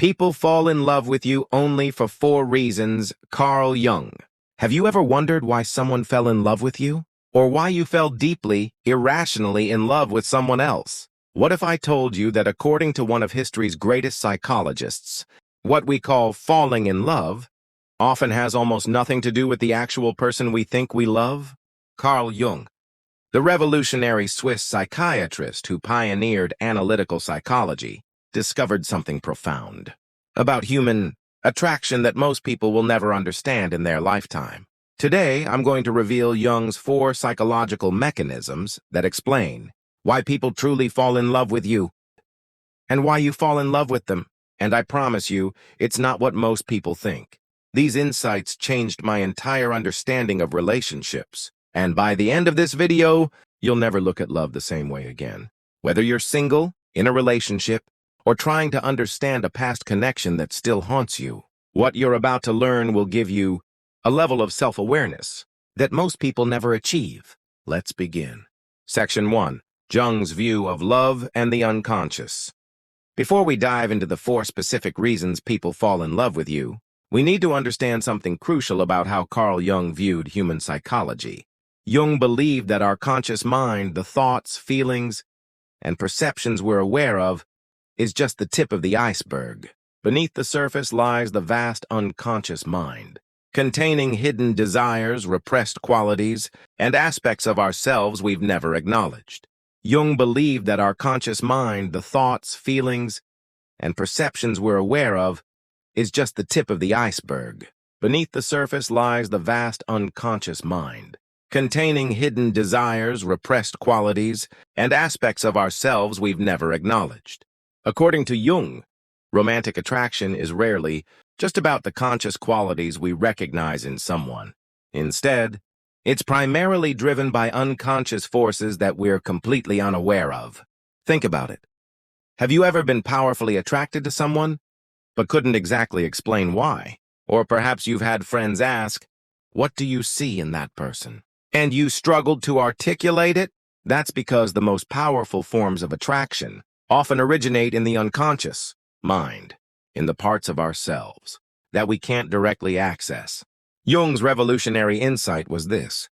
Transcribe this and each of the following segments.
People fall in love with you only for 4 reasons. Carl Jung. Have you ever wondered why someone fell in love with you? Or why you fell deeply, irrationally in love with someone else? What if I told you that according to one of history's greatest psychologists, what we call falling in love often has almost nothing to do with the actual person we think we love? Carl Jung, the revolutionary Swiss psychiatrist who pioneered analytical psychology, discovered something profound about human attraction that most people will never understand in their lifetime. Today, I'm going to reveal Jung's 4 psychological mechanisms that explain why people truly fall in love with you and why you fall in love with them. And I promise you, it's not what most people think. These insights changed my entire understanding of relationships. And by the end of this video, you'll never look at love the same way again. Whether you're single, in a relationship, or trying to understand a past connection that still haunts you, what you're about to learn will give you a level of self-awareness that most people never achieve. Let's begin. Section 1. Jung's view of love and the unconscious. Before we dive into the 4 specific reasons people fall in love with you, we need to understand something crucial about how Carl Jung viewed human psychology. Jung believed that our conscious mind, the thoughts, feelings, and perceptions we're aware of, is just the tip of the iceberg. Beneath the surface lies the vast unconscious mind, containing hidden desires, repressed qualities, and aspects of ourselves we've never acknowledged. Jung believed that our conscious mind, the thoughts, feelings, and perceptions we're aware of, is just the tip of the iceberg. Beneath the surface lies the vast unconscious mind, containing hidden desires, repressed qualities, and aspects of ourselves we've never acknowledged. According to Jung, romantic attraction is rarely just about the conscious qualities we recognize in someone. Instead, it's primarily driven by unconscious forces that we're completely unaware of. Think about it. Have you ever been powerfully attracted to someone, but couldn't exactly explain why? Or perhaps you've had friends ask, "What do you see in that person?" And you struggled to articulate it? That's because the most powerful forms of attraction often originate in the unconscious mind, in the parts of ourselves that we can't directly access. Jung's revolutionary insight was this: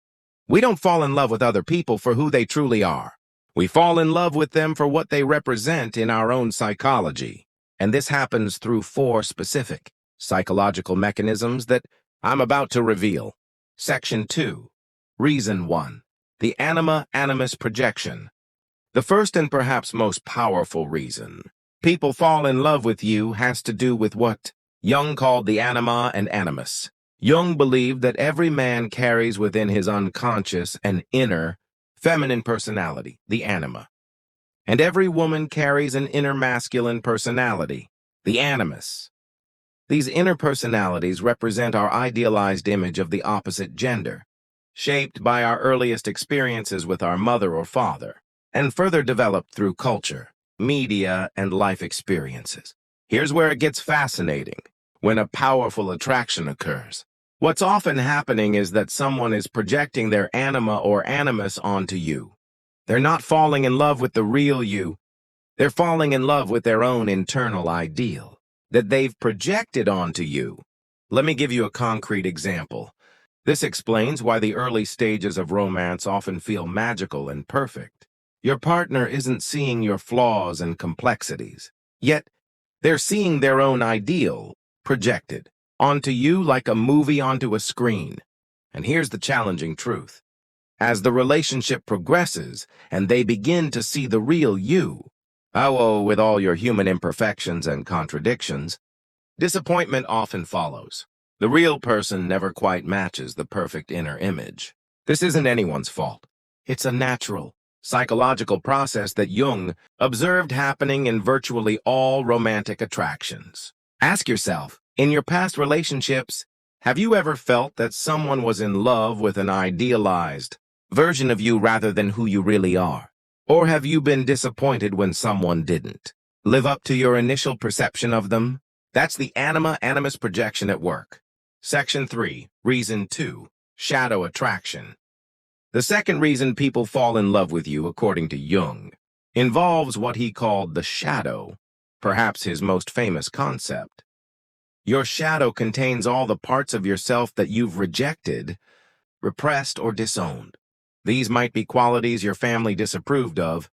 we don't fall in love with other people for who they truly are. We fall in love with them for what they represent in our own psychology. And this happens through 4 specific psychological mechanisms that I'm about to reveal. Section 2. Reason 1. The anima-animus projection. The first and perhaps most powerful reason people fall in love with you has to do with what Jung called the anima and animus. Jung believed that every man carries within his unconscious an inner, feminine personality, the anima. And every woman carries an inner masculine personality, the animus. These inner personalities represent our idealized image of the opposite gender, shaped by our earliest experiences with our mother or father, and further developed through culture, media, and life experiences. Here's where it gets fascinating. When a powerful attraction occurs, what's often happening is that someone is projecting their anima or animus onto you. They're not falling in love with the real you. They're falling in love with their own internal ideal that they've projected onto you. Let me give you a concrete example. This explains why the early stages of romance often feel magical and perfect. Your partner isn't seeing your flaws and complexities, yet they're seeing their own ideal projected onto you like a movie onto a screen. And here's the challenging truth. As the relationship progresses and they begin to see the real you, with all your human imperfections and contradictions, disappointment often follows. The real person never quite matches the perfect inner image. This isn't anyone's fault. It's a natural, psychological process that Jung observed happening in virtually all romantic attractions. Ask yourself, in your past relationships, have you ever felt that someone was in love with an idealized version of you rather than who you really are? Or have you been disappointed when someone didn't live up to your initial perception of them? That's the anima-animus projection at work. Section 3. Reason 2. Shadow attraction. The second reason people fall in love with you, according to Jung, involves what he called the shadow perhaps his most famous concept. Your shadow contains all the parts of yourself that you've rejected, repressed, or disowned. These might be qualities your family disapproved of,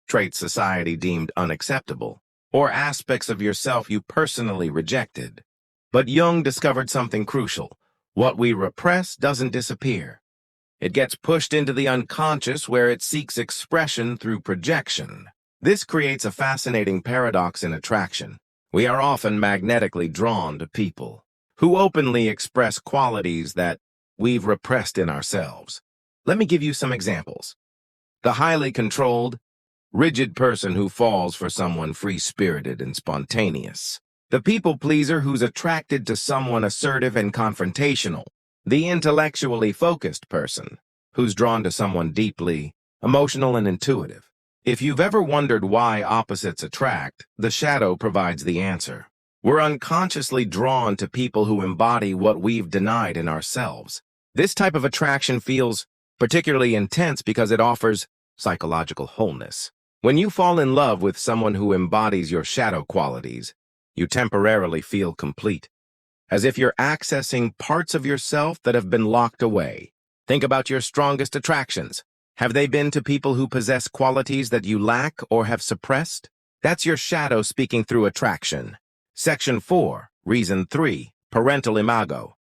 traits society deemed unacceptable, or aspects of yourself you personally rejected. But Jung discovered something crucial. What we repress doesn't disappear. It gets pushed into the unconscious where it seeks expression through projection. This creates a fascinating paradox in attraction. We are often magnetically drawn to people who openly express qualities that we've repressed in ourselves. Let me give you some examples. The highly controlled, rigid person who falls for someone free-spirited and spontaneous. The people-pleaser who's attracted to someone assertive and confrontational. The intellectually focused person who's drawn to someone deeply emotional and intuitive. If you've ever wondered why opposites attract, the shadow provides the answer. We're unconsciously drawn to people who embody what we've denied in ourselves. This type of attraction feels particularly intense because it offers psychological wholeness. When you fall in love with someone who embodies your shadow qualities, you temporarily feel complete, as if you're accessing parts of yourself that have been locked away. Think about your strongest attractions. Have they been to people who possess qualities that you lack or have suppressed? That's your shadow speaking through attraction. Section 4, Reason 3, Parental Imago.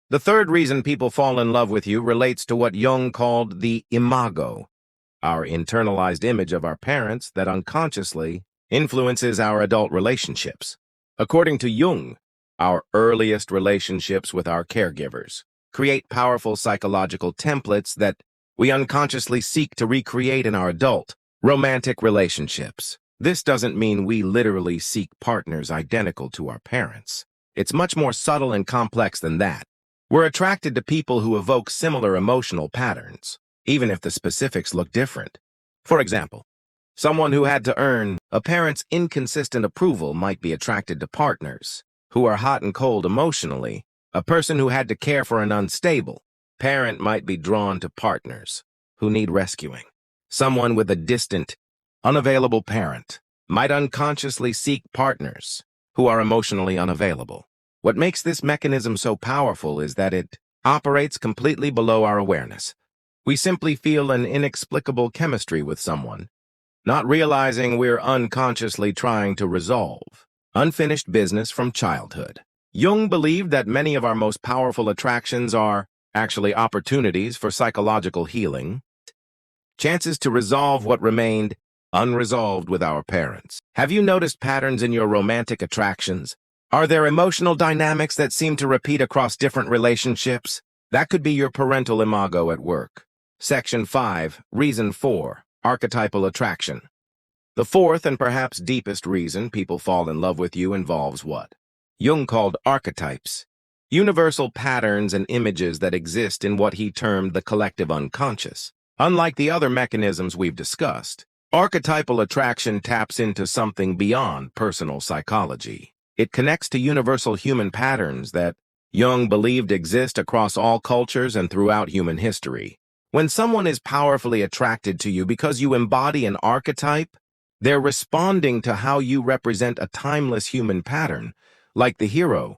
The third reason people fall in love with you relates to what Jung called the imago, our internalized image of our parents that unconsciously influences our adult relationships. According to Jung, our earliest relationships with our caregivers create powerful psychological templates that we unconsciously seek to recreate in our adult, romantic relationships. This doesn't mean we literally seek partners identical to our parents. It's much more subtle and complex than that. We're attracted to people who evoke similar emotional patterns, even if the specifics look different. For example, someone who had to earn a parent's inconsistent approval might be attracted to partners who are hot and cold emotionally. A person who had to care for an unstable parent might be drawn to partners who need rescuing. Someone with a distant, unavailable parent might unconsciously seek partners who are emotionally unavailable. What makes this mechanism so powerful is that it operates completely below our awareness. We simply feel an inexplicable chemistry with someone, not realizing we're unconsciously trying to resolve unfinished business from childhood. Jung believed that many of our most powerful attractions are actually opportunities for psychological healing, chances to resolve what remained unresolved with our parents. Have you noticed patterns in your romantic attractions? Are there emotional dynamics that seem to repeat across different relationships? That could be your parental imago at work. Section 5, Reason 4, Archetypal Attraction. The fourth and perhaps deepest reason people fall in love with you involves what Jung called archetypes, universal patterns and images that exist in what he termed the collective unconscious. Unlike the other mechanisms we've discussed, archetypal attraction taps into something beyond personal psychology. It connects to universal human patterns that Jung believed exist across all cultures and throughout human history. When someone is powerfully attracted to you because you embody an archetype, they're responding to how you represent a timeless human pattern, like the hero,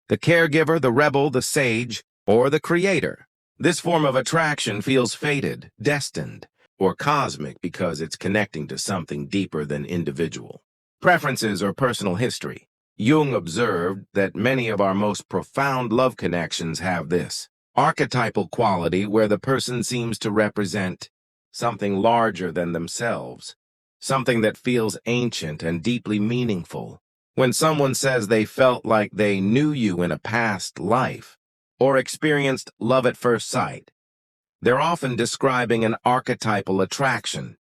the caregiver, the rebel, the sage, or the creator. This form of attraction feels fated, destined, or cosmic because it's connecting to something deeper than individual preferences or personal history. Jung observed that many of our most profound love connections have this archetypal quality where the person seems to represent something larger than themselves, something that feels ancient and deeply meaningful. When someone says they felt like they knew you in a past life or experienced love at first sight, they're often describing an archetypal attraction.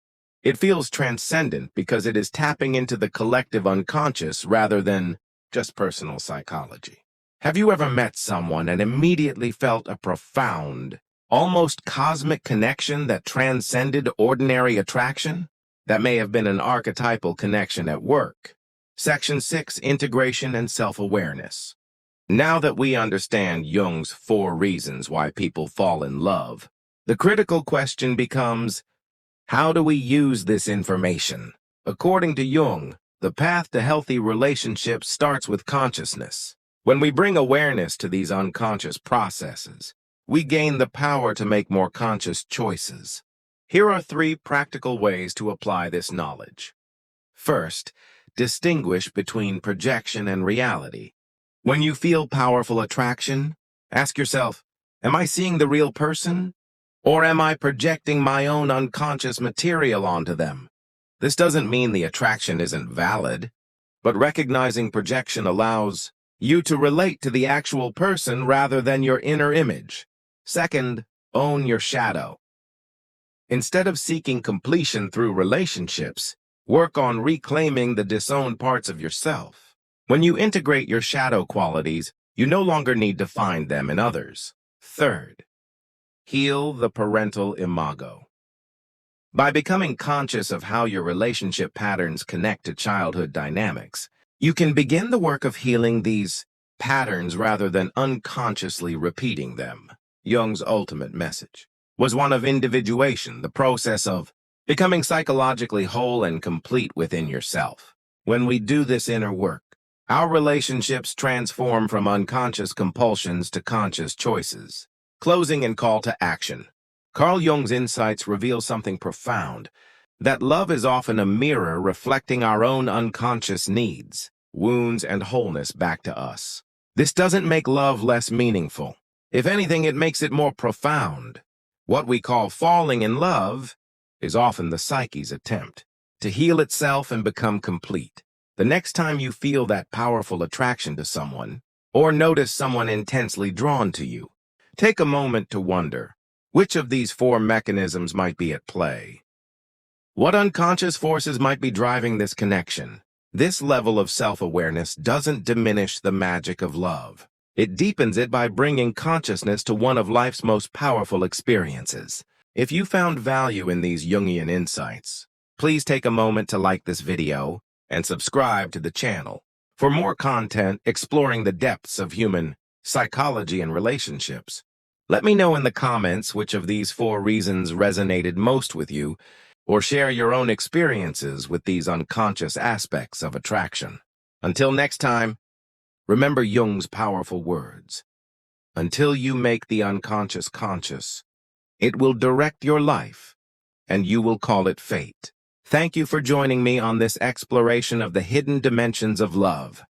It feels transcendent because it is tapping into the collective unconscious rather than just personal psychology. Have you ever met someone and immediately felt a profound, almost cosmic connection that transcended ordinary attraction? That may have been an archetypal connection at work. Section 6, Integration and Self-Awareness. Now that we understand Jung's 4 reasons why people fall in love, the critical question becomes, how do we use this information? According to Jung, The path to healthy relationships starts with consciousness. When we bring awareness to these unconscious processes, we gain the power to make more conscious choices. Here are 3 practical ways to apply this knowledge. First, distinguish between projection and reality. When you feel powerful attraction, ask yourself, am I seeing the real person? Or am I projecting my own unconscious material onto them? This doesn't mean the attraction isn't valid, but recognizing projection allows you to relate to the actual person rather than your inner image. Second, own your shadow. Instead of seeking completion through relationships, work on reclaiming the disowned parts of yourself. When you integrate your shadow qualities, you no longer need to find them in others. Third, heal the parental imago. By becoming conscious of how your relationship patterns connect to childhood dynamics, you can begin the work of healing these patterns rather than unconsciously repeating them. Jung's ultimate message was one of individuation, the process of becoming psychologically whole and complete within yourself. When we do this inner work, our relationships transform from unconscious compulsions to conscious choices. Closing and call to action. Carl Jung's insights reveal something profound, that love is often a mirror reflecting our own unconscious needs, wounds, and wholeness back to us. This doesn't make love less meaningful. If anything, it makes it more profound. What we call falling in love is often the psyche's attempt to heal itself and become complete. The next time you feel that powerful attraction to someone, or notice someone intensely drawn to you, take a moment to wonder, which of these 4 mechanisms might be at play? What unconscious forces might be driving this connection? This level of self-awareness doesn't diminish the magic of love. It deepens it by bringing consciousness to one of life's most powerful experiences. If you found value in these Jungian insights, please take a moment to like this video and subscribe to the channel for more content exploring the depths of human psychology and relationships. Let me know in the comments which of these 4 reasons resonated most with you, or share your own experiences with these unconscious aspects of attraction. Until next time, remember Jung's powerful words. Until you make the unconscious conscious, it will direct your life, and you will call it fate. Thank you for joining me on this exploration of the hidden dimensions of love.